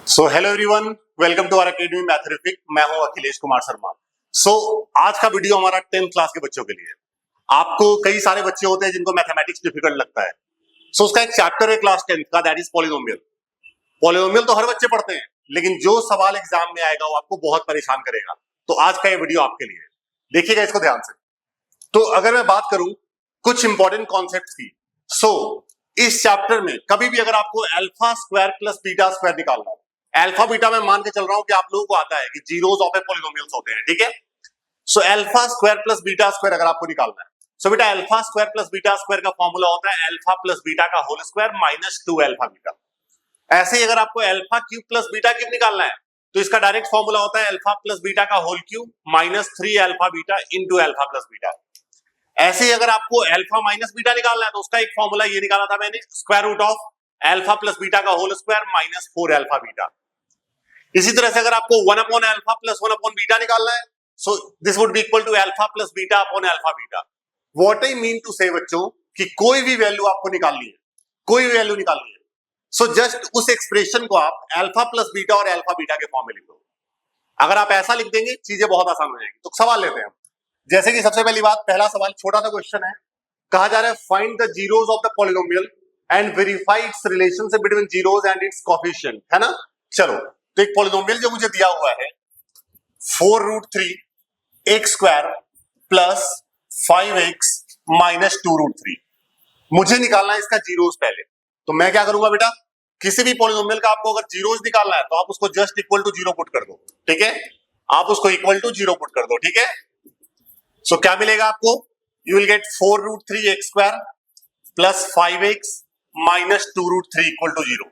So hello everyone, welcome to our academy mathematics. मैं हूं अखिलेश कुमार शर्मा। आज का वीडियो हमारा 10th क्लास के बच्चों के लिए है। आपको कई सारे बच्चे होते हैं जिनको मैथमेटिक्स डिफिकल्ट लगता है। उसका एक चैप्टर है क्लास 10th का, दैट इज पॉलिनोमियल। पॉलिनोमियल तो हर बच्चे पढ़ते हैं, लेकिन जो सवाल एग्जाम में आएगा वो आपको बहुत परेशान करेगा। तो आज का ये वीडियो आपके लिए है, देखिएगा इसको ध्यान से। तो अगर मैं बात करूं कुछ इंपॉर्टेंट कॉन्सेप्ट्स की, इस चैप्टर में कभी भी अगर आपको alpha square plus beta square निकालना हो, अल्फा बीटा मैं मान के चल रहा हूं कि आप लोगों को आता है कि जीरोस ऑफ ए पॉलिनोमियल्स होते हैं, ठीक है। Alpha square plus beta square अगर आपको निकालना है, बेटा alpha square plus beta square का फॉर्मूला होता है अल्फा प्लस बीटा का whole square minus 2 alpha beta. ऐसे ही अगर आपको alpha cube plus beta cube निकालना है तो इसका डायरेक्ट फॉर्मूला होता है अल्फा प्लस बीटा का whole cube minus 3 alpha beta into alpha plus beta. ऐसे ही अगर आपको अल्फा माइनस बीटा निकालना है तो उसका एक फॉर्मूला ये निकाला था मैंने, square root of alpha plus beta का whole square minus 4 alpha beta. इसी तरह से अगर आपको 1 upon alpha plus 1 upon beta निकालना है, so this would be equal to alpha plus beta upon alpha beta. What I mean to say बच्चों कि कोई भी वैल्यू आपको निकालनी है, कोई भी वैल्यू निकालनी है, जस्ट उस एक्सप्रेशन को आप अल्फा प्लस बीटा और अल्फा बीटा के फॉर्म में लिख दो। अगर आप ऐसा लिख देंगे चीजें बहुत आसान हो जाएगी। तो सवाल लेते हैं हम। जैसे कि सबसे पहली बात, पहला सवाल छोटा सा क्वेश्चन है, कहा जा रहा है find the zeros of the polynomial and verify it's relationship between zeros and it's coefficient, है ना। चलो, तो एक पॉलिनोमियल जो मुझे दिया हुआ है 4√3 x square plus 5x minus 2√3, मुझे निकालना है इसका जीरोस पहले। तो मैं क्या करूंगा बेटा, किसी भी पॉलिनोमियल का आपको अगर जीरोस निकालना है तो आप उसको just equal to zero put कर दो, ठीक है। आप उसको इक्वल टू जीरो पुट कर दो, ठीक है। क्या मिलेगा आपको, you will get 4√3 x square plus 5x minus 2√3 equal to zero.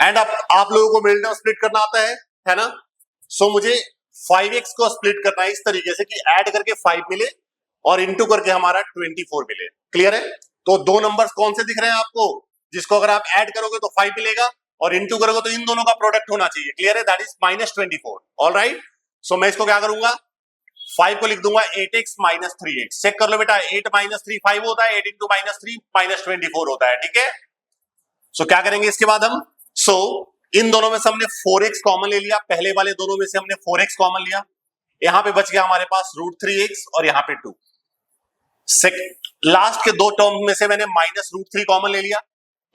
And आप लोगों को मिडिल टर्म स्प्लिट करना आता है ना। मुझे 5x को स्प्लिट करना है इस तरीके से कि ऐड करके 5 मिले और इंटू करके हमारा 24 मिले। क्लियर है। तो दो नंबर्स कौन से दिख रहे हैं आपको, जिसको अगर आप ऐड करोगे तो 5 मिलेगा और इंटू करोगे तो इन दोनों का प्रोडक्ट होना चाहिए। क्लियर है, दैट इज माइनस 24। ऑलराइट, मैं इसको क्या करूंगा, 5 को लिख दूंगा 8x माइनस 3x। चेक कर लो बेटा, 8 माइनस 3 5 होता है, 8 इंटू माइनस 3 माइनस 24 होता है, ठीक है। क्या करेंगे इसके बाद हम, इन दोनों में से हमने 4x कॉमन ले लिया, पहले वाले दोनों में से हमने 4x कॉमन लिया, यहां पे बच गया हमारे पास √3x और यहां पे 2। लास्ट के दो टर्म में से मैंने माइनस √3 कॉमन ले लिया,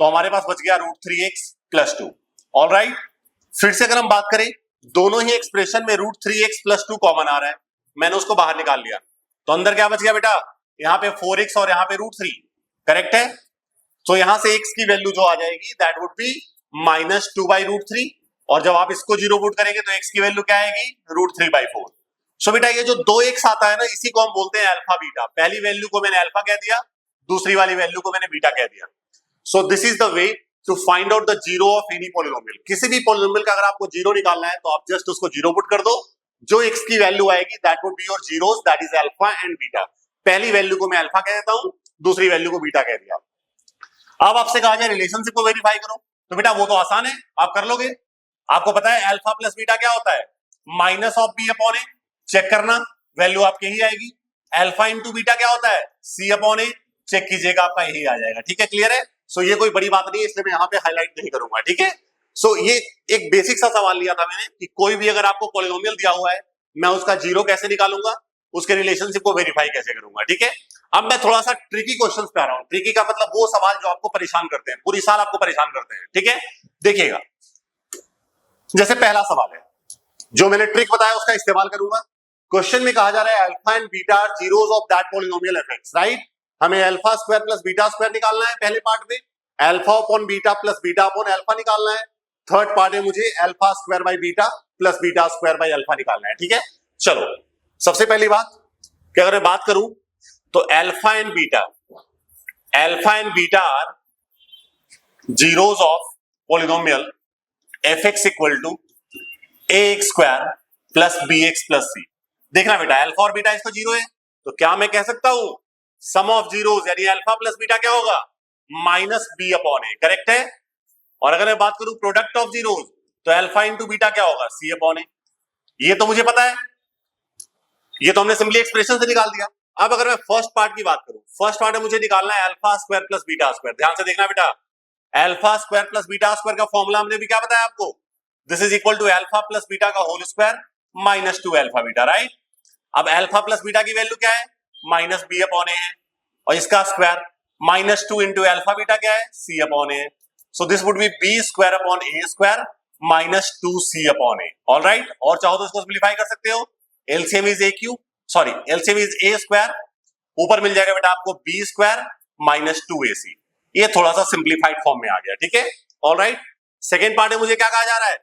तो हमारे पास बच गया √3x प्लस 2। ऑलराइट, फिर से अगर हम बात करें, दोनों ही एक्सप्रेशन में √3x प्लस 2 कॉमन आ रहा है, मैंने उसको बाहर निकाल लिया, तो अंदर क्या बच गया बेटा, यहाँ पे 4x और यहाँ पे √3। करेक्ट है। तो यहां से x की वैल्यू जो आ जाएगी दैट वुड बी माइनस 2/√3, और जब आप इसको जीरो पुट करेंगे तो x की वैल्यू क्या आएगी, √3/4। बेटा ये जो 2x आता है ना, इसी को हम बोलते हैं अल्फा बीटा। पहली वैल्यू को मैंने अल्फा कह दिया, दूसरी वाली वैल्यू को मैंने बीटा कह दिया। This is the way to find out the zero of any polynomial. किसी भी पॉलिनोमियल का अगर आपको जीरो निकालना है तो आप जस्ट उसको जीरो पुट कर दो, जो x की वैल्यू आएगी that would be your zeros, that is alpha and beta. पहली वैल्यू को मैं अल्फा कह देता हूं, दूसरी वैल्यू को बीटा कह दिया। अब आपसे कहा जाए रिलेशनशिप को वेरीफाई करो, तो बेटा वो तो आसान है, आप कर लोगे। आपको पता है अल्फा प्लस बीटा क्या होता है, minus of B upon A. Check करना, वैल्यू आपकी यही आएगी। अल्फा इंटू बीटा क्या होता है, सी अपॉन ए। चेक कीजिएगा, आपका यही आ जाएगा, ठीक है। क्लियर है। ये कोई बड़ी बात नहीं है, इसलिए मैं यहाँ पे हाईलाइट नहीं करूंगा, ठीक है। ये एक बेसिक सा सवाल लिया था मैंने कि कोई भी अगर आपको पॉलिनोमियल दिया हुआ है, मैं उसका जीरो कैसे निकालूंगा, उसके रिलेशनशिप को वेरीफाई कैसे करूंगा, ठीक है। अब मैं थोड़ा सा ट्रिकी क्वेश्चन पे आ रहा हूं। ट्रिकी का मतलब वो सवाल जो आपको परेशान करते हैं, पूरी साल आपको परेशान करते हैं, ठीक है। देखिएगा, जैसे पहला सवाल है, जो मैंने ट्रिक बताया उसका इस्तेमाल करूंगा। क्वेश्चन में कहा जा रहा है alpha and beta are zeros of that polynomial FX, right. हमें alpha square plus beta square निकालना है पहले पार्ट में, alpha upon beta plus beta upon alpha निकालना है। थर्ड पार्ट में मुझे alpha square by beta plus beta square by alpha निकालना है, ठीक है। चलो, सबसे पहली बात कि अगर मैं बात करूं तो alpha and beta are zeros of polynomial fx equal to ax square plus bx plus c। देखना बेटा, अल्फा और बीटा इसको जीरो है, तो क्या मैं कह सकता हूं सम ऑफ जीरोस यानी अल्फा प्लस बीटा क्या होगा, माइनस बी अपॉन ए। करेक्ट है। और अगर मैं बात करूं प्रोडक्ट ऑफ जीरोस, तो अल्फा इंटू बीटा क्या होगा, सी अपॉन ए। ये तो मुझे पता है, ये तो हमने सिंपली एक्सप्रेशन से निकाल दिया। अब अगर मैं फर्स्ट पार्ट की बात करूं, फर्स्ट पार्ट में मुझे निकालना है alpha square plus beta square. ध्यान से देखना बेटा, alpha square plus beta square का फॉर्मूला हमने भी क्या बताया आपको, this is equal to alpha plus beta का whole square minus 2 alpha beta, right. अब अल्फा प्लस बीटा की वैल्यू क्या है, माइनस बी अपॉन ए है, और इसका square minus 2 into alpha beta क्या है, C upon A. So this would B B square upon A square minus 2c upon A, all right. और चाहो तो इसको सिंप्लीफाई कर सकते हो, LCM is a Q, sorry LCM is a square, ऊपर मिल जाएगा बेटा आपको बी स्क्वायर माइनस 2ac। ये थोड़ा सा सिंप्लीफाइड फॉर्म में आ गया, ठीक है, ऑल राइट। सेकेंड पार्ट में मुझे क्या कहा जा रहा है,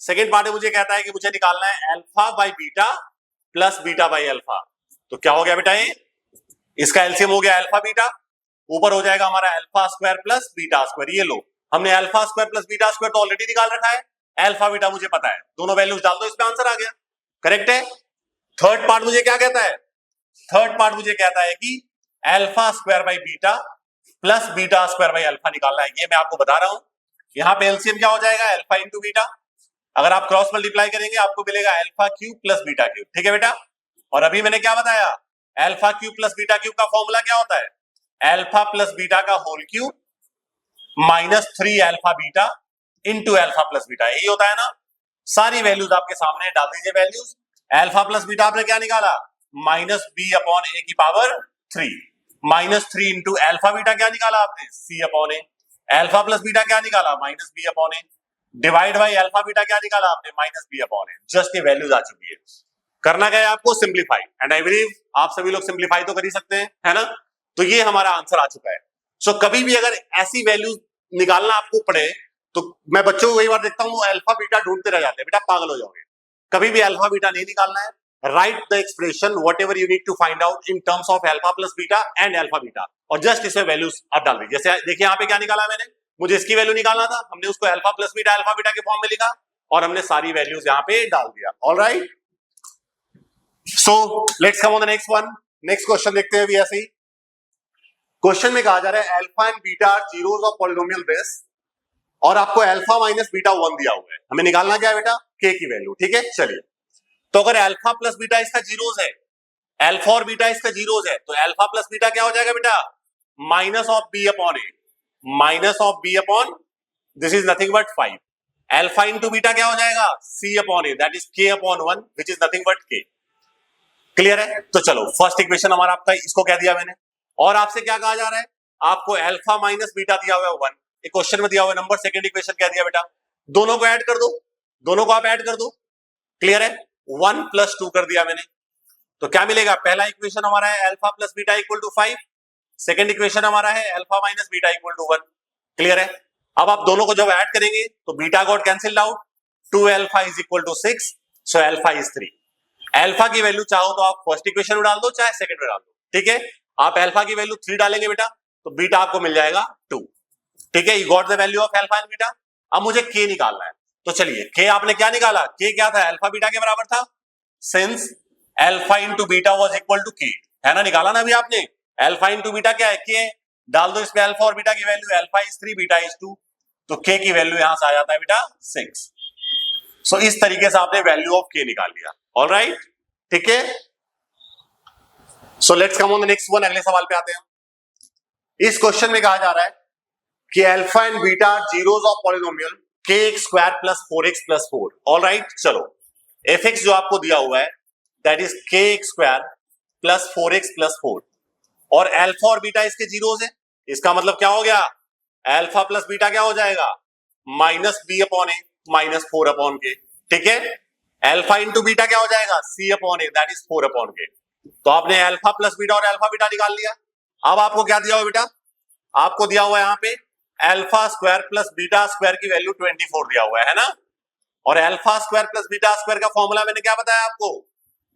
सेकेंड पार्ट में मुझे कहता है कि मुझे निकालना है alpha by beta plus beta by alpha. तो क्या हो गया बेटा, ये इसका एलसीएम हो गया अल्फा बीटा, ऊपर हो जाएगा हमारा alpha square plus beta square. ये लो, हमने alpha square plus beta square तो ऑलरेडी निकाल रखा है, अल्फा बीटा मुझे पता है, दोनों वैल्यूज डाल दो, इसमें आंसर आ गया, करेक्ट है। थर्ड पार्ट मुझे क्या कहता है, थर्ड पार्ट मुझे कहता है कि alpha square by beta plus beta square by alpha निकालना है। ये मैं आपको बता रहा हूं, यहां पे एलसीएम क्या हो जाएगा, अल्फा इंटू बीटा, अगर आप क्रॉस मल्टीप्लाई करेंगे आपको मिलेगा alpha cube plus beta cube, ठीक है बेटा। और अभी मैंने क्या बताया, alpha cube plus beta cube का फॉर्मूला क्या होता है, अल्फा प्लस बीटा का whole cube minus 3 alpha beta into alpha plus beta, यही होता है ना। सारी वैल्यूज आपके सामने डाल दीजिए वैल्यूज। अल्फा प्लस बीटा आपने क्या निकाला, माइनस बी अपॉन ए की power 3, minus 3 into alpha beta क्या निकाला आपने, C upon A, alpha plus beta क्या निकाला, minus B upon A, divide by alpha beta क्या निकाला आपने, minus B upon A. Just ये वैल्यूज आ चुकी है। करना क्या है आपको, सिंप्लीफाई, एंड आई बिलीव आप सभी लोग सिंप्लीफाई तो कर ही सकते हैं, है ना। तो ये हमारा आंसर आ चुका है। सो कभी भी अगर ऐसी वैल्यूज निकालना आपको पड़े तो मैं बच्चों को कई बार देखता हूँ वो अल्फा बीटा ढूंढते रह जाते हैं, बेटा पागल हो जाओगे, कभी भी अल्फा बीटा नहीं निकालना है। Write the expression whatever you need to find out in terms of alpha plus beta and alpha beta, और जस्ट इसमें वैल्यूज आप डाल दीजिए। जैसे देखिए यहाँ पे क्या निकाला मैंने, मुझे इसकी वैल्यू निकालना था, हमने उसको अल्फा बीटा के फॉर्म में लिखा और हमने सारी वैल्यूज यहाँ पे डाल दिया, all right. So let's come on the next one, next question देखते हैं। भी ऐसे ही क्वेश्चन में कहा जा रहा है alpha and beta are zeros of polynomial बेस, और आपको अल्फा माइनस बीटा 1 दिया हुआ है, हमें निकालना क्या है बेटा, के की वैल्यू, ठीक है। चलिए, तो अगर अल्फा प्लस बीटा इसका जीरोस है, अल्फा और बीटा इसका जीरोस है, तो अल्फा प्लस बीटा क्या हो जाएगा बेटा, minus of B upon A, minus of B upon this is nothing but 5, alpha into beta क्या हो जाएगा, C upon A, that is K upon 1 which is nothing but K. Clear है। तो चलो फर्स्ट इक्वेशन हमारा आपका, इसको कह दिया मैंने, और आपसे क्या कहा जा रहा है, आपको अल्फा माइनस बीटा दिया हुआ है 1, एक क्वेश्चन में दिया हुआ नंबर, सेकंड इक्वेशन क्या दिया बेटा, दोनों को ऐड कर दो, दोनों को आप ऐड कर दो, क्लियर है। 1 प्लस 2 कर दिया मैंने, तो क्या मिलेगा, पहला इक्वेशन हमारा है alpha plus beta equal to 5, second equation हमारा है alpha minus beta equal to 1, clear है। अब आप दोनों को जब ऐड करेंगे तो beta got cancelled out, 2 alpha is equal to 6, so alpha is 3। Alpha की वैल्यू चाहो तो आप फर्स्ट इक्वेशन में डाल दो, चाहे सेकंड में डाल दो, ठीक है। आप अल्फा की वैल्यू 3 डालेंगे बेटा, तो बीटा आपको मिल जाएगा 2, ठीक है। You got the value of alpha and beta. अब मुझे के निकालना है, तो चलिए के आपने क्या निकाला, के क्या था, अल्फा बीटा के बराबर था, since alpha into beta was equal to K, है ना, निकाला ना अभी आपने। अल्फा इंटू बीटा क्या है, के, डाल दो इसमें अल्फा और बीटा की value, alpha is 3 beta is 2, तो के की वैल्यू यहां से आ जाता है बेटा 6। सो इस तरीके से आपने वैल्यू ऑफ के निकाल लिया, ऑल राइट, ठीक है। सो let's come on the next one, अगले सवाल पे आते हैं। इस क्वेश्चन में कहा जा रहा है कि alpha and beta are zeros of polynomial kx square plus 4x plus 4, all right. चलो fx जो आपको दिया हुआ है that is kx square plus 4x plus 4, और अल्फा और बीटा इसके जीरोस है, इसका मतलब क्या हो गया, अल्फा प्लस बीटा क्या हो जाएगा, minus B upon A minus 4 upon K, ठीक है। अल्फा इंटू बीटा क्या हो जाएगा, C upon A that is 4 upon K. तो आपने अल्फा प्लस बीटा और अल्फा बीटा निकाल लिया। अब आपको क्या दिया हुआ बेटा, आपको दिया हुआ है यहाँ पे alpha square plus beta square की वैल्यू 24 दिया हुआ है ना, और alpha square plus beta square का फॉर्मूला मैंने क्या बताया आपको,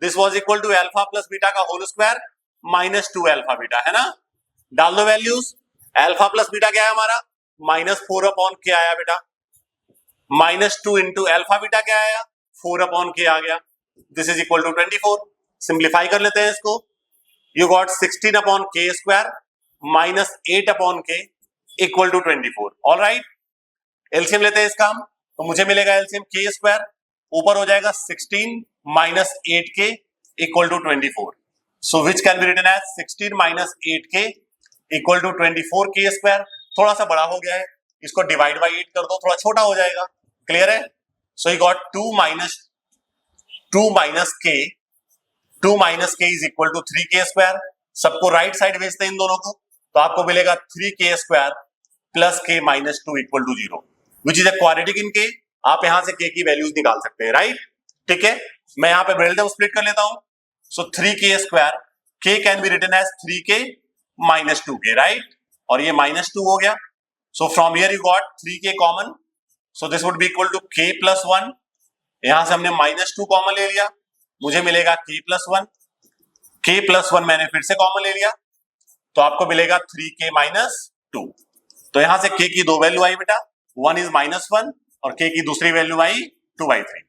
this was equal to alpha plus beta का whole square minus 2 alpha beta, है ना। डाल दो वैल्यूज, अल्फा प्लस बीटा क्या है हमारा, माइनस 4 अपॉन के आया बेटा, माइनस 2 इंटू अल्फा बीटा क्या आया, 4 अपॉन के आ गया, this is equal to 24। Simplify कर लेते हैं इसको, you got 16 upon K square minus 8 upon K equal to 24, all right. LCM लेते हैं इसका हम, तो मुझे मिलेगा एलसीएम के स्क्वायर, ऊपर हो जाएगा 16 minus 8 K equal to 24, so which can be written as 16 minus 8 K equal to 24 के स्क्वायर। थोड़ा सा बड़ा हो गया है, इसको डिवाइड बाई 8 कर दो, थोड़ा छोटा हो जाएगा, क्लियर है। So you got 2 minus k, 2 minus k is equal to 3k square. सबको राइट साइड भेजते हैं इन दोनों को, तो आपको मिलेगा 3k square plus k minus 2 equal to 0, which is a quadratic in k। आप यहां से k की वैल्यूज निकाल सकते हैं, राइट? ठीक है, मैं यहां पे ब्रेल स्प्लिट कर लेता हूं। So 3k square, k can be written as 3k minus 2k, right? और ये माइनस 2 हो गया। So from here you got 3k common, so this would be equal to k plus 1। यहां से हमने माइनस 2 कॉमन ले लिया, मुझे मिलेगा k प्लस 1। k प्लस 1 मैंने फिर से कॉमन ले लिया, तो आपको मिलेगा 3k माइनस 2। तो यहां से k की दो वैल्यू आई बेटा, 1 इज माइनस 1 और k की दूसरी वैल्यू आई 2/3।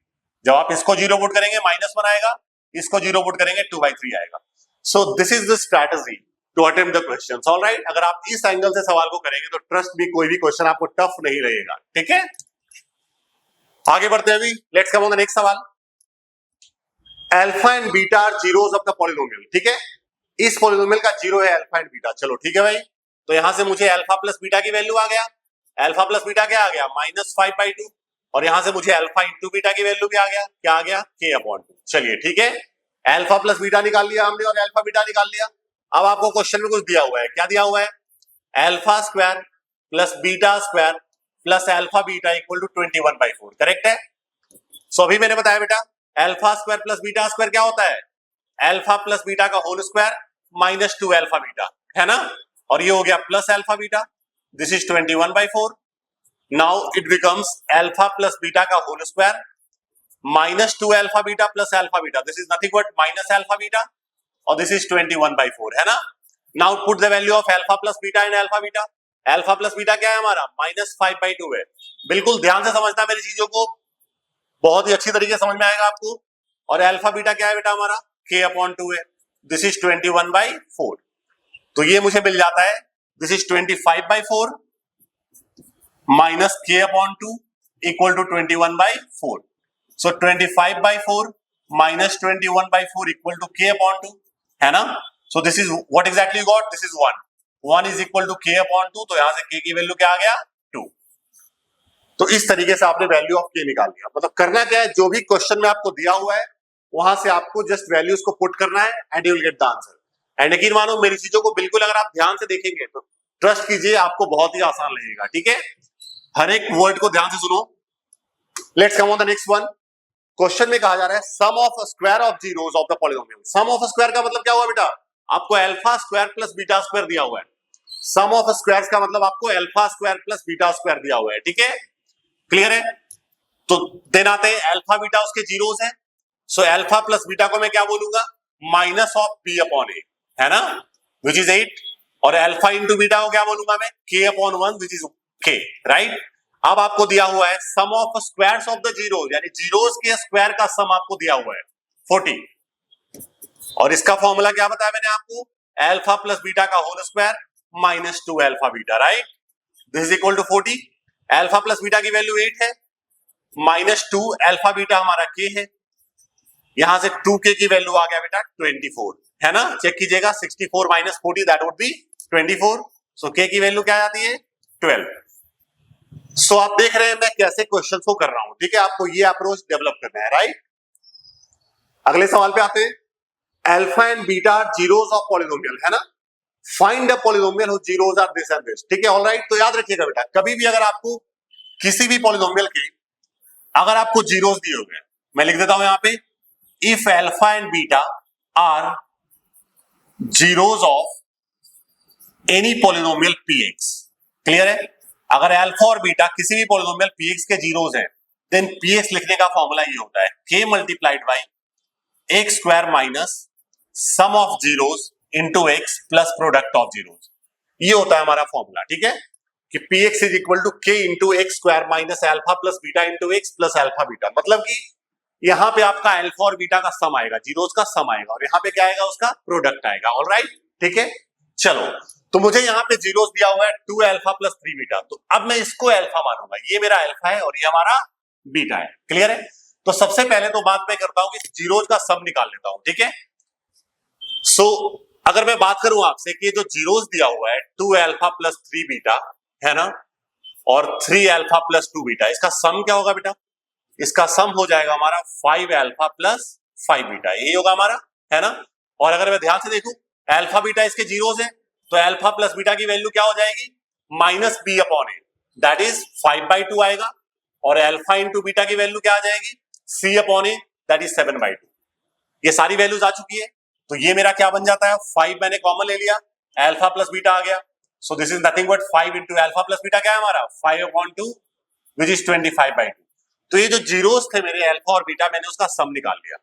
जब आप इसको 0 पुट करेंगे -1 आएगा, इसको 0 पुट करेंगे 2/3 आएगा। So this is the strategy to attempt the questions, all right? अगर आप इस एंगल से सवाल को करेंगे तो ट्रस्ट मी, कोई भी क्वेश्चन आपको टफ नहीं रहेगा, ठीक है? आगे बढ़ते हैं, अभी let's come on the next सवाल। Alpha and beta are zeros of the polynomial, ठीक है? इस पॉलिनोमियल का जीरो है अल्फा एंड बीटा। चलो ठीक है भाई, तो यहां से मुझे अल्फा प्लस बीटा की वैल्यू आ गया। अल्फा प्लस बीटा क्या आ गया? -5/2। और यहां से मुझे अल्फा इंटू बीटा की वैल्यू भी आ गया, क्या आ गया? k/2। चलिए ठीक है, अल्फा प्लस बीटा निकाल लिया हमने और अल्फा बीटा निकाल लिया। अब आपको क्वेश्चन में कुछ दिया हुआ है, क्या दिया हुआ है? Alpha square plus beta square plus alpha beta equal to 21/4, correct है? सो अभी मैंने बताया बेटा, alpha square plus beta square क्या होता है? अल्फा प्लस बीटा का whole square minus 2 alpha beta, है ना? और ये हो गया plus alpha beta, this is 21/4। Now it becomes alpha plus beta का whole square minus 2 alpha beta plus alpha beta, this is nothing but minus alpha beta, और this is 21/4, है ना? Now put the value of alpha plus beta in alpha beta. Alpha plus beta क्या है हमारा? -5/2 है। बिल्कुल ध्यान से समझना मेरी चीजों को, बहुत ही अच्छी तरीके से समझ में आएगा आपको। और अल्फा बीटा क्या है बेटा हमारा? k/2 है, दिस इज 21/4। तो ये मुझे मिल जाता है, this is 25/4 minus k/2 equal to 21/4। So 25/4 minus 21/4 equal to k/2, है ना? So this is what exactly you got, this is 1 is equal to k/2। तो यहां से k की वैल्यू क्या आ गया? 2। तो इस तरीके से आपने वैल्यू ऑफ k निकाल लिया। मतलब करना क्या है, जो भी क्वेश्चन में आपको दिया हुआ है वहां से आपको जस्ट वैल्यूज को पुट करना है and you will get the answer. And यकीन मानो मेरी चीजों को बिल्कुल अगर आप ध्यान से देखेंगे तो ट्रस्ट कीजिए आपको बहुत ही आसान लगेगा, ठीक है? हर एक वर्ड को ध्यान से सुनो। Let's come on the next one. Question में कहा जा रहा है sum of square of zeros of the polynomial. Sum of square का मतलब क्या हुआ बेटा? आपको alpha square plus beta square दिया हुआ है। सम ऑफ स्क्वायर्स का मतलब आपको alpha square plus beta square दिया हुआ है, ठीक है? क्लियर है? तो देन आते हैं अल्फा बीटा, उसके जीरोस हैं। सो अल्फा प्लस बीटा को मैं क्या बोलूंगा? माइनस ऑफ b/a, है ना? Which is 8। और अल्फा इंटू बीटा को क्या बोलूंगा मैं? k/1 which is k, right? अब आपको दिया हुआ है sum of squares of the zeros, यानी जीरोस के स्क्वायर का सम आपको दिया हुआ है 40। और इसका फॉर्मूला क्या बताया मैंने आपको? अल्फा प्लस बीटा का whole square minus 2 alpha beta, right? This is equal to 40। Alpha plus beta की वैल्यू 8 है, माइनस 2 अल्फा बीटा हमारा k है। यहां से 2k की वैल्यू आ गया बेटा 24, है ना? चेक कीजिएगा, 64 minus 40 that would be 24। So k की वैल्यू क्या आती है? 12। सो आप देख रहे हैं मैं कैसे क्वेश्चन को कर रहा हूं, ठीक है? आपको ये अप्रोच डेवलप करना है, राइट? अगले सवाल पे आते हैं। Alpha and beta are zeros of polynomial, है ना? Find the polynomial whose zeros are this and this, ठीक है? ऑलराइट, तो याद रखिएगा बेटा, कभी भी अगर आपको किसी भी पॉलिनोमियल के अगर आपको जीरोस दिए हुए हैं, मैं लिख देता हूं यहां पे, if alpha and beta are zeros of any polynomial px, clear है? अगर अल्फा और बीटा किसी भी पॉलिनोमियल px के जीरोस हैं, देन px लिखने का फॉर्मूला ये होता है k multiplied by x square minus sum of zeros into x plus product of zeros. ये होता है हमारा फॉर्मूला, ठीक है? कि px is equal to k into x square minus alpha plus beta into x plus alpha beta. मतलब कि यहां पे आपका अल्फा और बीटा का सम आएगा, जीरोस का सम आएगा, और यहां पे क्या आएगा? उसका प्रोडक्ट आएगा, ऑलराइट, ठीक है? चलो, तो मुझे यहां पे जीरोस दिया हुआ है 2 अल्फा प्लस 3 बीटा, तो अब मैं इसको अल्फा मानूंगा, ये मेरा अल्फा है और ये हमारा बीटा है, क्लियर है? तो सबसे पहले तो बात मैं करता हूं कि जीरोस का सम निकाल लेता हूं, ठीक है? सो अगर मैं बात करूं आपसे कि ये जो जीरोस दिया हुआ है 2 अल्फा प्लस 3 बीटा, है ना, और 3 अल्फा प्लस 2 बीटा, इसका सम क्या होगा बेटा? इसका सम हो जाएगा हमारा 5 अल्फा प्लस 5 बीटा, यही होगा हमारा, है ना। और अगर मैं ध्यान से देखूं, अल्फा बीटा इसके जीरोस है, तो अल्फा प्लस बीटा की वैल्यू क्या हो जाएगी, minus B upon A, that is 5/2 आएगा। और अल्फा इंटू बीटा की वैल्यू क्या आ जाएगी, C upon A, that is 7/2। ये सारी वैल्यूज आ चुकी है, तो ये मेरा क्या बन जाता है, 5 मैंने कॉमन ले लिया, अल्फा प्लस बीटा आ गया, सो this is nothing but 5 into alpha plus beta क्या है हमारा, 5/2 विच इज 25/2। तो ये जो जीरोस थे मेरे अल्फा और बीटा, मैंने उसका सम निकाल लिया।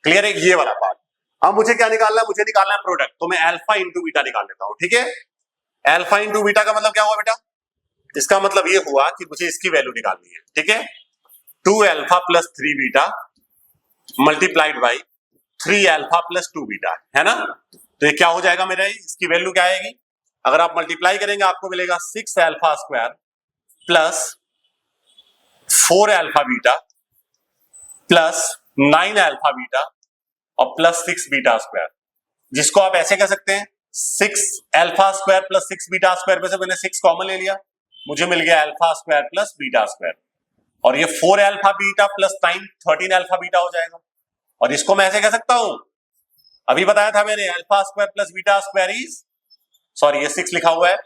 क्लियर है ये वाला पार्ट। अब मुझे क्या निकालना है, मुझे निकालना है प्रोडक्ट, तो मैं अल्फा इंटू बीटा निकाल लेता हूं, ठीक है। अल्फा इंटू बीटा का मतलब क्या हुआ बेटा, इसका मतलब ये हुआ कि मुझे इसकी वैल्यू निकालनी है, ठीक है। 2 alpha plus 3 beta multiplied by 3 alpha plus 2 beta, है ना। तो ये क्या हो जाएगा मेरा, इसकी वैल्यू क्या आएगी, अगर आप मल्टीप्लाई करेंगे आपको मिलेगा 6 alpha square plus 4 alpha beta plus 9 alpha beta और प्लस 6 बीटा स्क्वायर, जिसको आप ऐसे कह सकते हैं 6 alpha square plus 6 beta square में से मैंने 6 कॉमन ले लिया, मुझे मिल गया alpha square plus beta square. और ये 4 alpha beta plus 9 13 alpha beta हो जाएगा। और इसको मैं ऐसे कह सकता हूं, अभी बताया था मैंने, alpha square plus beta square is, sorry ये 6 लिखा हुआ है,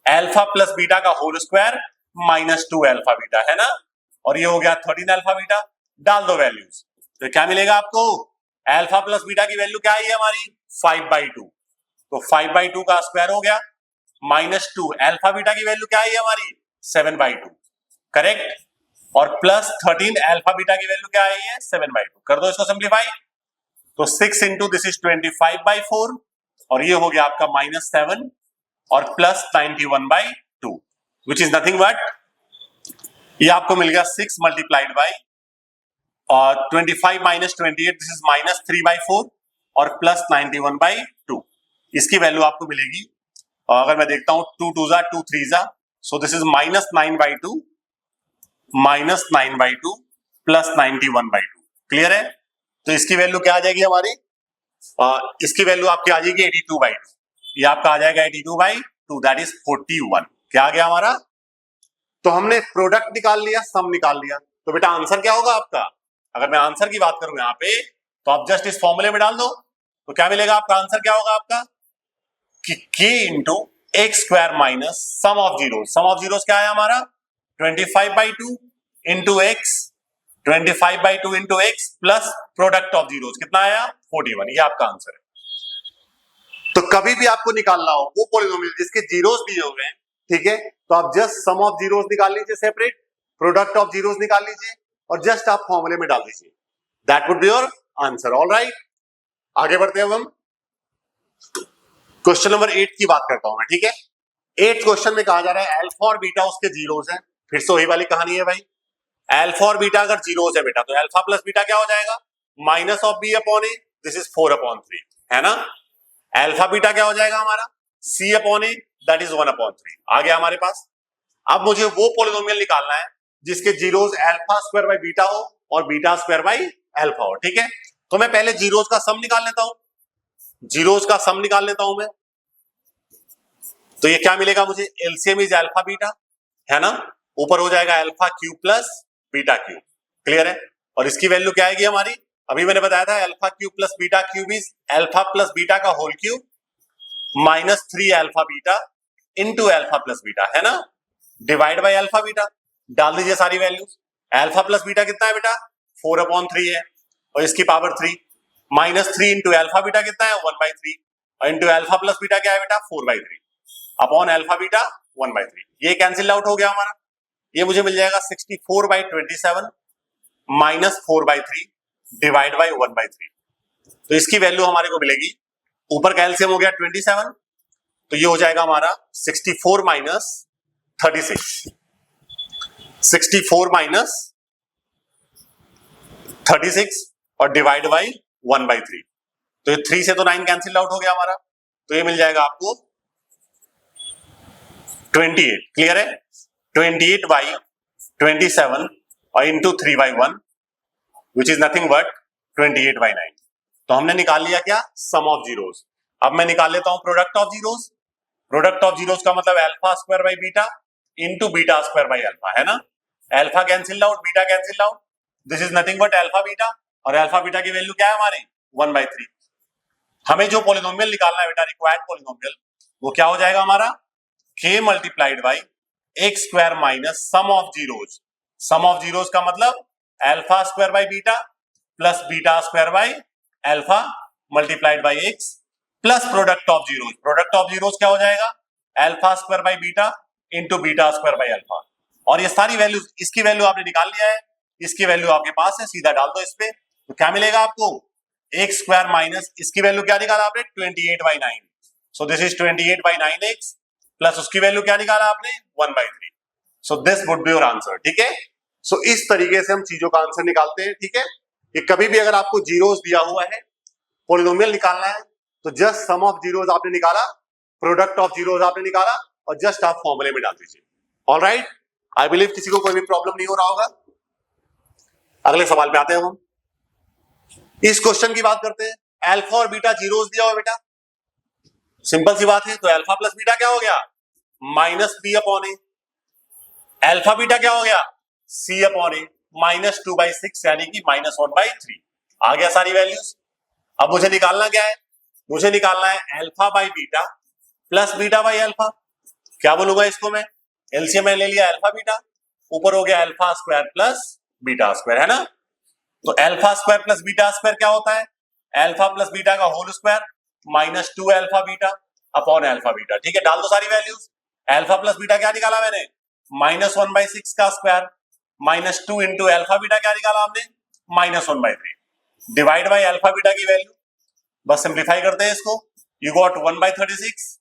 अल्फा प्लस बीटा का whole square minus 2 alpha beta, है ना। और ये हो गया 13 अल्फा बीटा, डाल दो वैल्यूज, तो क्या मिलेगा आपको, अल्फा प्लस बीटा की वैल्यू क्या आई है हमारी, 5/2, तो 5/2 का स्क्वायर हो गया, माइनस 2 अल्फा बीटा की वैल्यू क्या आई है हमारी, 7/2, करेक्ट। और प्लस 13 अल्फा बीटा की वैल्यू क्या आई है, 7/2, कर दो इसको सिंप्लीफाई, तो 6 इंटू दिस इज 25/4, और ये हो गया आपका -7 और plus 91/2, which is nothing but, ये आपको मिल गया 6 multiplied by 25 minus 28, this is -3/4 और प्लस 91/2, इसकी वैल्यू आपको मिलेगी। अगर मैं देखता हूं 2 2 जा 2 3 जा, सो दिस इज -9/2 प्लस 91/2, क्लियर है। तो इसकी वैल्यू क्या आ जाएगी हमारी, इसकी वैल्यू आपकी आ जाएगी 82/2, ये आपका आ जाएगा 82/2, दैट इज 41। क्या आ गया हमारा, तो हमने प्रोडक्ट निकाल लिया, सम निकाल लिया, तो बेटा आंसर क्या होगा आपका, अगर मैं आंसर की बात करूं यहाँ पे, तो आप जस्ट इस फॉर्मूले में डाल दो, तो क्या मिलेगा आपका आंसर, क्या होगा आपका कि k into x square minus sum of zero, sum of zeros क्या है हमारा 25/2 into x, 25/2 into x plus product of zeros कितना आया 41, ये आपका आंसर है। तो कभी भी आपको निकालना हो वो पॉलिनोमियल जिसके जीरोस दिए हुए हैं, ठीक है, तो आप जस्ट सम ऑफ जीरोस निकाल लीजिए सेपरेट, प्रोडक्ट ऑफ जीरोस निकाल लीजिए और जस्ट आप फॉर्मूले में डाल दीजिए, that would be your answer. Alright, आगे बढ़ते हैं अब हम क्वेश्चन नंबर 8 की बात करता हूं मैं, ठीक है। 8 क्वेश्चन में कहा जा रहा है अल्फा और बीटा उसके जीरोस हैं, फिर से वही वाली कहानी है भाई, अल्फा और बीटा अगर जीरोस है बेटा, तो अल्फा प्लस बीटा क्या हो जाएगा, minus of B upon A, this is 4/3, है ना। अल्फा बीटा क्या हो जाएगा हमारा, C upon A, that is 1/3, आ गया हमारे पास। अब मुझे वो पॉलिनोमियल निकालना है जिसके zeros alpha square by beta हो और बीटा स्क्वायर बाई अल्फा हो, ठीक है। तो मैं पहले जीरोस का सम निकाल लेता हूं, जीरोस का सम निकाल लेता हूं मैं, तो ये क्या मिलेगा मुझे, एलसीएम इज अल्फा बीटा, है ना, ऊपर हो जाएगा alpha cube plus beta cube, clear है। और इसकी वैल्यू क्या आएगी हमारी, अभी मैंने बताया था alpha cube plus beta cube is alpha plus beta का whole cube minus 3 alpha beta into alpha plus beta, है ना, डिवाइड बाई अल्फा बीटा, डाल दीजिए सारी वैल्यूज। अल्फा प्लस बीटा कितना है बेटा 4/3 है, और इसकी पावर 3, -3 इंटू अल्फा बीटा कितना है 1/3, और इंटू अल्फा प्लस बीटा क्या है बेटा 4/3 अपॉन अल्फा बीटा 1/3, ये कैंसिल आउट हो गया हमारा, ये मुझे मिल जाएगा 64/27 -4/3 डिवाइड बाई 1/3, तो इसकी वैल्यू हमारे को मिलेगी, ऊपर का एलसीएम हो गया 27, तो ये हो जाएगा हमारा 64 माइनस 36, 64 माइनस 36 और डिवाइड बाई 1/3, तो ये 3 से तो 9 कैंसिल आउट हो गया हमारा, तो ये मिल जाएगा आपको 28, क्लियर है, 28/27 और into 3/1 which is nothing but 28/9। तो हमने निकाल लिया क्या, सम ऑफ जीरोस। अब मैं निकाल लेता हूं product of zeros, product of zeros का मतलब alpha square by beta into beta square by alpha, है ना, alpha cancel out beta cancel out, this is nothing but alpha beta, और अल्फा बीटा की वैल्यू क्या है हमारे 1/3। हमें जो पॉलिनोमियल निकालना है बेटा, रिक्वायर्ड पॉलिनोमियल, वो क्या हो जाएगा हमारा k multiplied by x square minus sum of zeros. Sum of zeros का मतलब alpha square by beta plus beta square by alpha multiplied by x plus product of zeros. Product of zeros क्या हो जाएगा alpha square by beta into beta square by alpha. और ये सारी value, इसकी value आपने निकाल लिया है, इसकी वैल्यू आपके पास है, सीधा डाल दो इस पे, तो क्या मिलेगा आपको एक्स स्क्वायर माइनस, इसकी वैल्यू क्या निकाला आपने 28/9, सो दिस इज 28/9x प्लस उसकी वैल्यू क्या निकाला आपने 1/3, सो this would be your answer. ठीक है, सो इस तरीके से हम चीजों का आंसर निकालते हैं। ठीक है, ये कभी भी अगर आपको जीरोस दिया हुआ है, पॉलिनोमियल निकालना है, तो जस्ट सम ऑफ जीरोस आपने निकाला, प्रोडक्ट ऑफ जीरोस आपने निकाला, और जस्ट आप फॉर्मूले में डाल दीजिए। ऑलराइट, आई बिलीव किसी को कोई भी प्रॉब्लम नहीं हो रहा होगा। अगले सवाल पे आते हैं हम। इस क्वेश्चन की बात करते हैं। अल्फा और बीटा जीरोस दिया हुआ बेटा, सिंपल सी बात है, तो अल्फा प्लस बीटा क्या हो गया minus B upon A, alpha beta क्या हो गया सी अपॉन ए, -2/6 यानी कि -1/3 आ गया सारी वैल्यूज। अब मुझे निकालना क्या है, मुझे निकालना है alpha by beta plus beta by alpha. क्या बोलूंगा इसको मैं, एलसीएम में ले लिया अल्फा बीटा, ऊपर हो गया alpha square plus beta square, है ना। तो alpha square plus beta square क्या होता है, अल्फा प्लस बीटा का whole square -2 alpha beta upon alpha beta. ठीक है, डाल दो सारी वैल्यूज। अल्फा प्लस बीटा क्या निकाला मैंने -1/6 का स्क्वायर, -2 इंटू अल्फा बीटा क्या निकाला हमने -1/3, डिवाइड बाई अल्फा बीटा की वैल्यू, बस सिंप्लीफाई करते हैं इसको, you got 1/36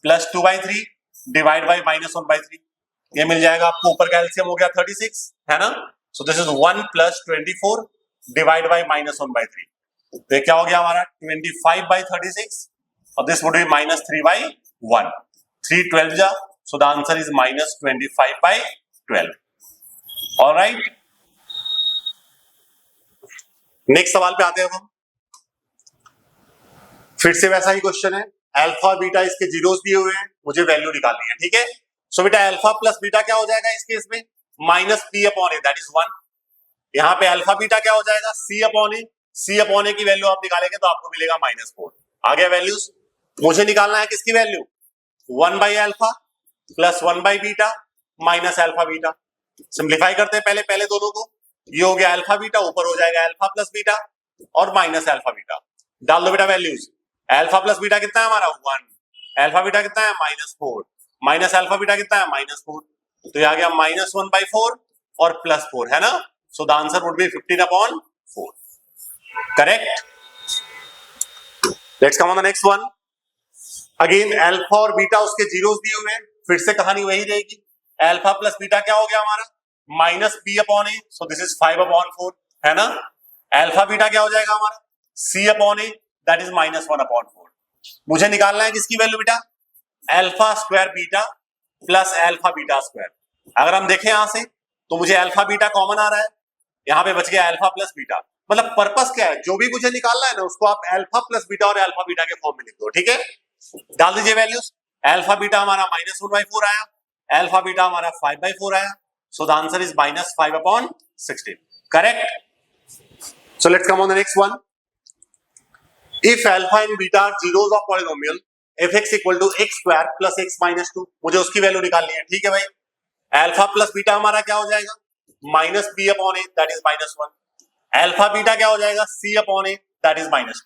plus 2/3 divide by -1/3, ये मिल जाएगा आपको, ऊपर का एलसीएम हो गया 36, है ना। So this is 1 plus 24 divide by -1/3, तो ये क्या हो गया हमारा 25/36, और दिस वुड बी -3/1, 3 12 जा, सो the answer is -25/12। Alright, next सवाल पे आते हैं हम। फिर से वैसा ही क्वेश्चन है, अल्फा और बीटा इसके जीरोस दिए हुए हैं, मुझे वैल्यू निकालनी है। ठीक है, सो बेटा अल्फा प्लस बीटा क्या हो जाएगा इस केस में -p upon A, that is 1। यहाँ पे अल्फा बीटा क्या हो जाएगा c upon A, c upon A की वैल्यू आप निकालेंगे तो आपको मिलेगा -4। आ गया वैल्यूज। मुझे निकालना है किसकी वैल्यू 1/अल्फा प्लस 1/बीटा माइनस अल्फा बीटा। सिंप्लीफाई करते हैं पहले पहले दोनों को, ये हो गया अल्फा बीटा, ऊपर हो जाएगा अल्फा प्लस बीटा और माइनस अल्फा बीटा। डाल दो बेटा वैल्यूज, अल्फा प्लस बीटा कितना है हमारा 1, अल्फा बीटा कितना है -4, माइनस अल्फा बीटा कितना है -4, तो ये आ गया -1/4 और +4, है ना। सो the answer would be 15/4, correct. Let's come on the next one. Again alpha और बीटा उसके जीरोस दिए हुए हैं, फिर से कहानी वही रहेगी। अल्फा प्लस बीटा क्या हो गया हमारा -p upon A, so this is 5/4, है ना। अल्फा बीटा क्या हो जाएगा हमारा c upon A, that is -1/4। मुझे निकालना है किसकी वैल्यू बेटा alpha square beta plus alpha beta square. अगर हम देखें यहां से तो मुझे अल्फा बीटा कॉमन आ रहा है, यहाँ पे बच गया अल्फा प्लस बीटा। मतलब पर्पस क्या है, जो भी मुझे निकालना है ना उसको आप अल्फा प्लस बीटा और अल्फा बीटा के फॉर्म में लिख दो। ठीक है, डाल दीजिए वैल्यूज। अल्फा बीटा हमारा -1/4 आया, अल्फा बीटा हमारा 5/4 आया, so the answer is -5/16, correct. So let's come on the next one. If alpha and beta are zeros of polynomial fx equal to x square plus x minus 2, मुझे उसकी value निकालनी है। ठीक है भाई, alpha plus beta हमारा क्या हो जाएगा -p upon A, that is -1, alpha beta क्या हो जाएगा c upon A, that is -2।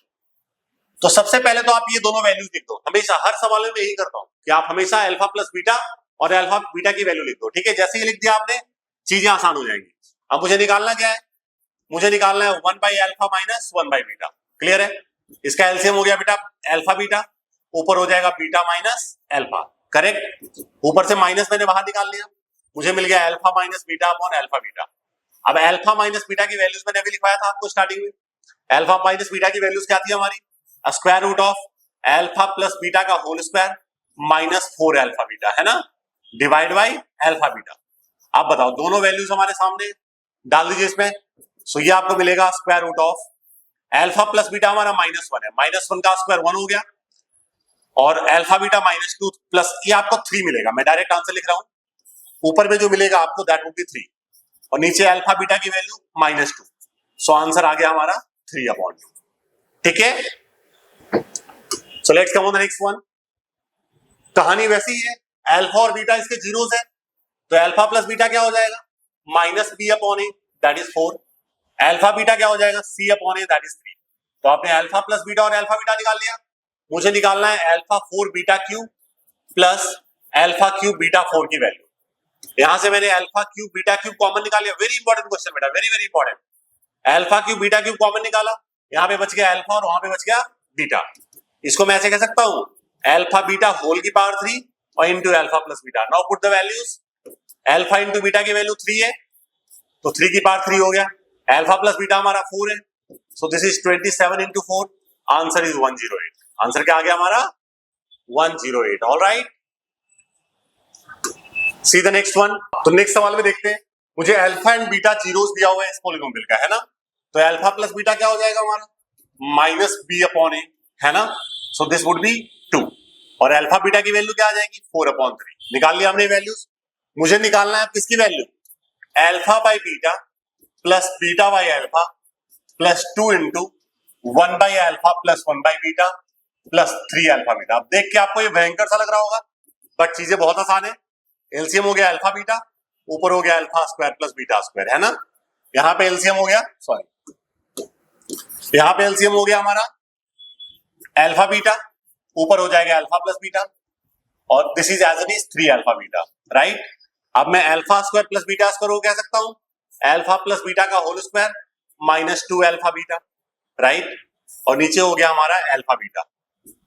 तो सबसे पहले तो आप ये दोनों वैल्यूज लिख दो, हमेशा हर सवाल में यही करता हूं कि आप हमेशा अल्फा प्लस बीटा और अल्फा बीटा की वैल्यू लिख दो। ठीक है, जैसे ही लिख दिया आपने चीजें आसान हो जाएंगी। अब मुझे निकालना क्या है, मुझे निकालना है 1/अल्फा माइनस 1/बीटा। क्लियर है, इसका एलसीएम हो गया बेटा अल्फा बीटा, ऊपर हो जाएगा बीटा माइनस अल्फा, करेक्ट। ऊपर से माइनस मैंने बाहर निकाल लिया, मुझे मिल गया alpha minus beta upon alpha beta. अब अल्फा माइनस बीटा की वैल्यूज मैंने अभी लिखवाया था आपको स्टार्टिंग में। अल्फा माइनस बीटा की वैल्यूज क्या थी हमारी, square root of alpha plus beta का होल स्क्वायर -4 अल्फा बीटा, है ना, डिवाइड बाई अल्फा बीटा। आप बताओ दोनों वैल्यूज हमारे सामने, डाल दीजिए इसमें। सो ये आपको मिलेगा square root of alpha plus beta हमारा -1 है, -1 का स्क्वायर 1 हो गया, और अल्फा बीटा -2 प्लस ये आपको 3 मिलेगा। मैं डायरेक्ट आंसर लिख रहा हूं, ऊपर में जो मिलेगा आपको दैट वुड बी 3, और नीचे अल्फा बीटा की वैल्यू -2। सो आंसर आ गया हमारा 3/2। ठीक है, सो let's come on the next one. कहानी वैसी ही है, अल्फा और बीटा इसके जीरोस है, तो अल्फा प्लस बीटा क्या हो जाएगा, -b/a, that is 4। Alpha beta क्या हो जाएगा, c/a, दैट इज 3। तो आपने अल्फा प्लस बीटा और अल्फा बीटा निकाल लिया। मुझे निकालना है alpha 4 beta cube plus alpha cube beta 4 की वैल्यू। यहां से मैंने alpha cube beta cube common निकाल लिया। वेरी इंपॉर्टेंट क्वेश्चन बेटा, very very important. Alpha cube beta cube common निकाला, यहाँ पे बच गया अल्फा और वहां पे बच गया बीटा। इसको मैं ऐसे कह सकता हूं, अल्फा बीटा होल की पावर 3 और into alpha plus beta. Now put the values. Alpha into beta की वैल्यू 3 है, तो 3 की पावर 3 हो गया। अल्फा प्लस बीटा हमारा 4 है, so this is 27 into 4। Answer is 108। Answer क्या आ गया हमारा, 108। Alright, see the next one. तो नेक्स्ट सवाल में देखते हैं, मुझे अल्फा एंड बीटा जीरोस दिया हुआ है इस पॉलीनोमियल का, है ना। तो अल्फा प्लस बीटा क्या हो जाएगा हमारा, -b/a, है ना। सो दिस वुड बी 2 और अल्फा बीटा की वैल्यू क्या आ जाएगी, 4/3। निकाल लिया हमने वैल्यूज। मुझे निकालना है किसकी value, alpha by beta plus beta by alpha plus 2 into 1 by alpha plus 1 by beta plus 3 alpha beta. अब देख के आपको ये भयंकर सा लग रहा होगा, बट चीजें बहुत आसान है। एलसीएम हो गया अल्फा बीटा, ऊपर हो गया alpha square plus beta square, है ना। यहां पे एलसीएम हो गया, सॉरी, यहां पे एलसीएम हो गया हमारा अल्फा बीटा, ऊपर हो जाएगा अल्फा प्लस बीटा, और this is as it is 3 alpha beta, right. अब मैं alpha square plus beta square को कह सकता हूं अल्फा प्लस बीटा का whole square -2 alpha beta, right. और नीचे हो गया हमारा अल्फा बीटा।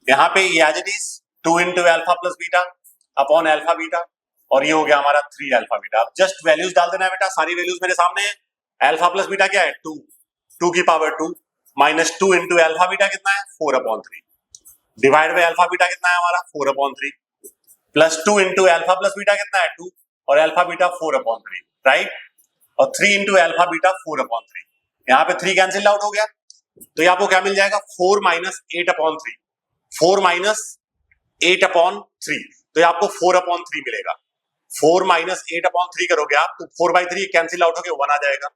यहाँ पे as it is 2 into alpha plus beta upon alpha beta, और ये हो गया हमारा 3 अल्फा बीटा। अब जस्ट वैल्यूज डाल देना है बेटा, सारी वैल्यूज मेरे सामने है। अल्फा प्लस बीटा क्या है, 2 की पावर 2 -2 इंटू अल्फा बीटा कितना है, 4/3 डिवाइड बाय अल्फा बीटा कितना है हमारा, 4/3 plus 2 into alpha plus beta कितना है, 2 और अल्फा बीटा 4/3, राइट। और 3 इंटू अल्फा बीटा 4/3, यहाँ पे 3 कैंसिल आउट हो गया, तो ये आपको क्या मिल जाएगा, 4 - 8/3, 4 - 8/3, तो ये आपको 4/3 मिलेगा। 4 - 8/3 करोगे आप तो 4/3 कैंसिल आउट होके 1 आ जाएगा।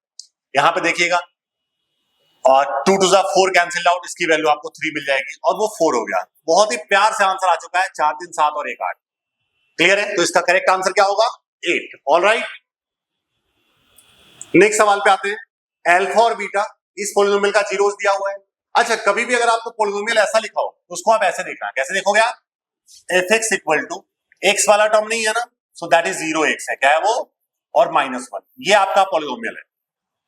यहाँ पे देखिएगा, और 2 to the 4 कैंसिल आउट, इसकी वैल्यू आपको 3 मिल जाएगी और वो 4 हो गया। बहुत ही प्यार से आंसर आ चुका है, 4 3 7 और 1 8। क्लियर है, तो इसका करेक्ट आंसर क्या होगा, 8। ऑलराइट, नेक्स्ट सवाल पे आते हैं। अल्फा और बीटा इस पॉलीनोमियल का जीरोस दिया हुआ है। अच्छा, कभी भी अगर आपको पॉलीनोमियल ऐसा लिखा हो तो उसको आप ऐसे देखना, कैसे देखोगे आप, f(x) = x वाला टर्म नहीं है ना, सो दैट इज 0x है, क्या है वो, और -1, ये आपका पॉलीनोमियल है।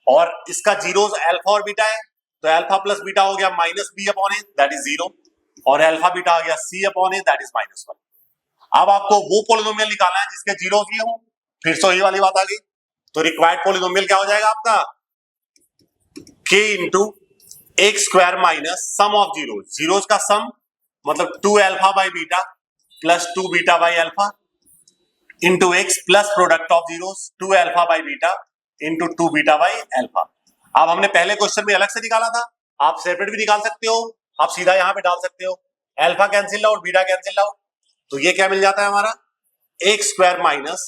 और इसका जीरोस अल्फा और बीटा है, तो अल्फा प्लस बीटा हो गया -b/a, दैट इज 0, और अल्फा बीटा आ गया c/a, दैट इज -1। अब आपको वो पॉलीनोमियल निकालना है जिसके जीरोस ये हो, फिर से वही वाली बात आ गई। तो रिक्वायर्ड पॉलीनोमियल क्या हो जाएगा आपका, k into x square minus sum of zeros, zeros का सम मतलब 2 alpha by beta plus 2 beta by alpha into x plus product of zeros 2 alpha by beta into 2 beta by alpha. अब हमने पहले question में अलग से निकाला था, आप सेपरेट भी निकाल सकते हो, आप सीधा यहां पे डाल सकते हो, alpha cancel out beta cancel out, तो ये क्या मिल जाता है हमारा, एक्स स्क्वायर माइनस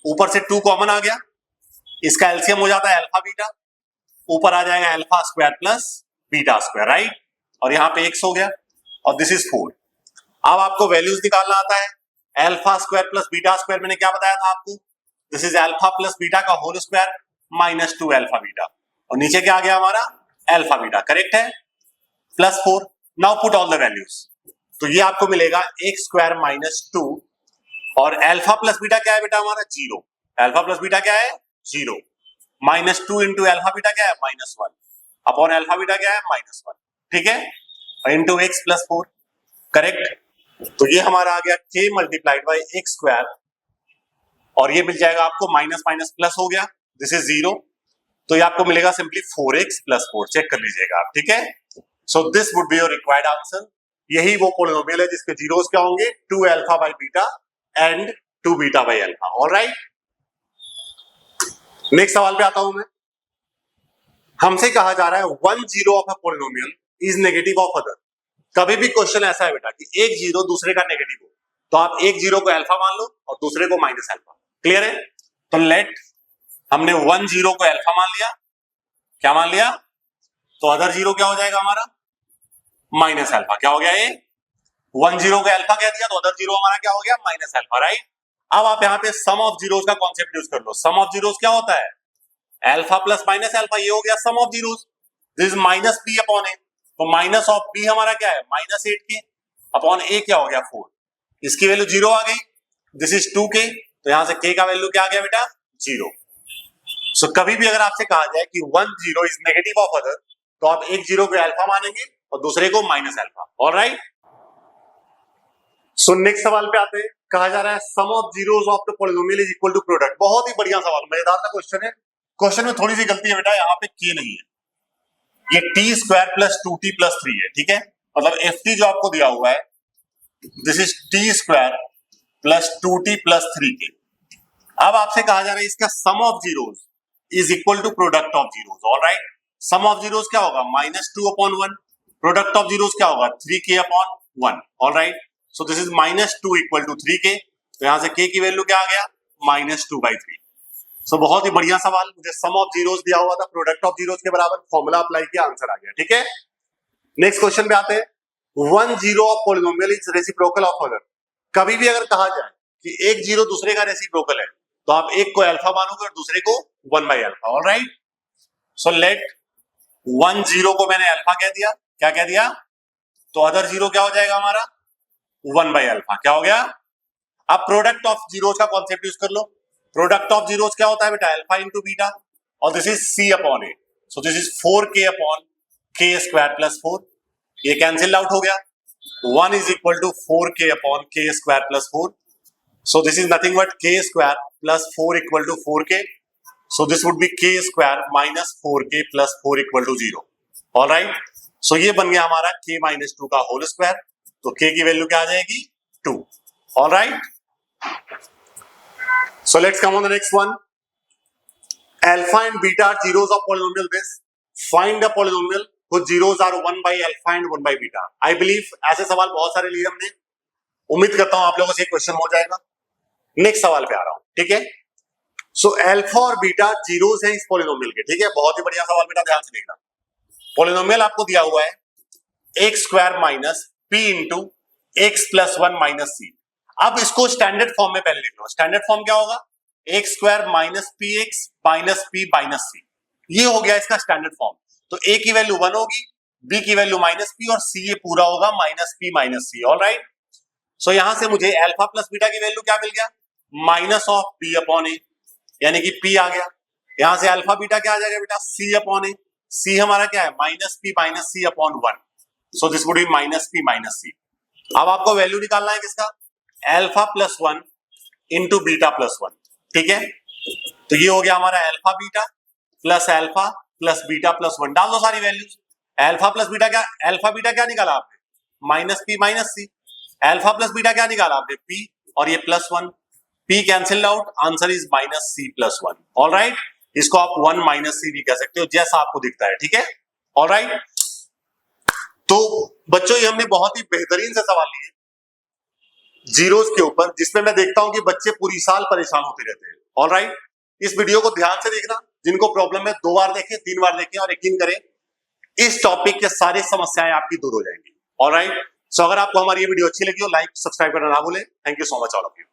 ऊपर से 2 कॉमन आ गया, इसका एलसीएम हो जाता है अल्फा बीटा, ऊपर आ जाएगा alpha square plus beta square, right. और यहाँ पे x हो गया और दिस इज 4। अब आपको वैल्यूज निकालना आता है, alpha square plus beta square मैंने क्या बताया था आपको, this is alpha plus beta का होल स्क्वायर -2 अल्फा बीटा, और नीचे क्या आ गया हमारा, अल्फा बीटा, करेक्ट है, +4। Now put all the values, तो ये आपको मिलेगा x स्क्वायर -2 और अल्फा प्लस बीटा क्या है बेटा हमारा, 0, अल्फा प्लस बीटा क्या है, 0, -2 इंटू अल्फा बीटा क्या है, -1 अपॉन अल्फा बीटा क्या है, -1, ठीक है, और इंटू एक्स प्लस 4, करेक्ट। तो ये हमारा आ गया k multiplied by x square, और ये मिल जाएगा आपको माइनस माइनस प्लस हो गया, दिस इज 0, तो ये आपको मिलेगा सिंपली 4x + 4, चेक कर लीजिएगा आप, ठीक है। So this would be your required answer. यही वो पॉलीनोमियल है जिसके जीरोस क्या होंगे, 2 alpha by beta and 2 beta by alpha. Alright, next सवाल पे आता हूं मैं। हमसे कहा जा रहा है 1 zero of a polynomial is negative of other. कभी भी क्वेश्चन ऐसा है बेटा कि एक जीरो दूसरे का नेगेटिव हो, तो आप एक जीरो को अल्फा मान लो और दूसरे को माइनस अल्फा, क्लियर है। तो लेट हमने 1 0 को अल्फा मान लिया, क्या मान लिया? तो अदर 0 क्या हो जाएगा हमारा? Minus alpha. क्या हो गया ये? 1 0 को अल्फा कह दिया तो अदर 0 हमारा क्या हो गया? Minus alpha, right? अब आप यहाँ पे सम ऑफ जीरोस का कॉन्सेप्ट यूज कर लो। सम ऑफ जीरोस क्या होता है? अल्फा प्लस माइनस अल्फा, ये हो गया sum of zeros. This is minus B upon a, तो माइनस ऑफ बी हमारा क्या है? माइनस 8k अपॉन ए क्या हो गया? 4। इसकी वैल्यू 0 आ गई। दिस इज 2k, तो यहां से k का वैल्यू क्या आ गया बेटा? 0। सो कभी भी अगर आपसे कहा जाए कि 1 0 इज नेगेटिव ऑफ अदर, तो आप एक 0 को अल्फा मानेंगे और दूसरे को minus alpha. Alright, so next सवाल पे आते हैं। कहा जा रहा है sum of zeros of the polynomial is equal to product. बहुत ही बढ़िया सवाल, मजेदार सा क्वेश्चन है। क्वेश्चन में थोड़ी सी गलती है बेटा, यहाँ पे k नहीं है, ये t square plus 2t plus 3 है, ठीक है? मतलब ft जो आपको दिया हुआ है, this is t square plus 2t plus 3k। अब आपसे कहा जा रहा है इसका sum of zeros is equal to product of zeros. Alright, sum of zeros क्या होगा? -2 अपॉन 1। प्रोडक्ट ऑफ जीरोस क्या होगा? 3k upon 1। Alright, so this is -2 equal to 3k, तो यहां से k की वैल्यू क्या आ गया? -2/3। सो बहुत ही बढ़िया सवाल, मुझे सम ऑफ जीरोस दिया हुआ था, प्रोडक्ट ऑफ जीरोस के बराबर फॉर्मूला अप्लाई किया, आंसर आ गया, ठीक है? नेक्स्ट क्वेश्चन पे आते हैं। 1 0 of polynomial is reciprocal of other. कभी भी अगर कहा जाए कि एक 0 दूसरे का रेसिप्रोकल है, तो आप एक को अल्फा मानोगे और दूसरे को 1/अल्फा। ऑलराइट, सो लेट 1 0 को मैंने अल्फा कह दिया, क्या कह दिया? तो अदर 0 क्या हो जाएगा हमारा? 1/अल्फा। क्या हो गया? अब प्रोडक्ट ऑफ जीरोस का कॉन्सेप्ट यूज कर लो। प्रोडक्ट ऑफ जीरोस क्या होता है बेटा? अल्फा इंटू बीटा, और this is c upon A, so this is 4k upon k square plus 4। ये कैंसिल आउट हो गया। 1 is equal to 4k upon k square plus 4, so this is nothing but k square plus 4 equal to 4k, so this would be k square minus 4k plus 4 equal to 0। Alright, so ये बन गया हमारा k minus 2 का whole square, तो k की value क्या आ जाएगी? 2। Alright, so let's come on the next one. Alpha and beta are zeros of polynomial base. Find a polynomial whose zeros are 1 by alpha and 1 by beta. I believe ऐसे सवाल बहुत सारे लिए हमने, उम्मीद करता हूं आप लोगों से क्वेश्चन हो जाएगा। नेक्स्ट सवाल पे आ रहा हूं, ठीक है? सो अल्फा और बीटा जीरोस हैं इस पॉलिनोमियल के, ठीक है? बहुत ही बढ़िया सवाल बेटा, ध्यान से देखना। पॉलिनोमियल आपको दिया हुआ है x square minus p into x plus 1 minus c. अब इसको स्टैंडर्ड फॉर्म में पहले लिख लो। स्टैंडर्ड फॉर्म क्या होगा? X square minus p x minus p minus c, ये हो गया इसका स्टैंडर्ड फॉर्म। तो ए की वैल्यू 1 होगी, बी की वैल्यू माइनस पी, और सी ये पूरा होगा माइनस पी माइनस सी। ऑलराइट, सो यहां से मुझे अल्फा प्लस बीटा की वैल्यू क्या मिल गया? माइनस ऑफ पी अपॉन ए, यानी कि पी आ गया। यहां से अल्फा बीटा क्या आ जाएगा बेटा? सी अपॉन ए। सी हमारा क्या है? Minus p minus c upon 1, so this would be minus p minus c. अब आपको वैल्यू निकालना है किसका? Alpha plus 1 into beta plus 1, ठीक है? तो ये हो गया हमारा alpha beta plus beta plus 1। डाल दो सारी वैल्यूज। अल्फा प्लस बीटा क्या? अल्फा बीटा क्या निकाला आपने? Minus p minus c. Alpha plus beta क्या निकाला आपने? पी, और ये plus 1। P cancel out, answer is minus C plus 1। Alright, इसको आप 1 माइनस सी भी कह सकते हो, जैसा आपको दिखता है, ठीक है? ऑलराइट, तो बच्चों ये हमने बहुत ही बेहतरीन से सवाल लिए जीरोस के ऊपर, जिसमें मैं देखता हूं कि बच्चे पूरी साल परेशान होते रहते हैं। ऑलराइट, इस वीडियो को ध्यान से देखना। जिनको प्रॉब्लम है 2 बार देखें, 3 बार देखें, और यकीन करें इस टॉपिक के सारी समस्याएं आपकी दूर हो जाएंगी। ऑलराइट, सो अगर आपको हमारी ये वीडियो अच्छी लगी हो, लाइक सब्सक्राइब करना ना भूलें। Thank you so much all of you.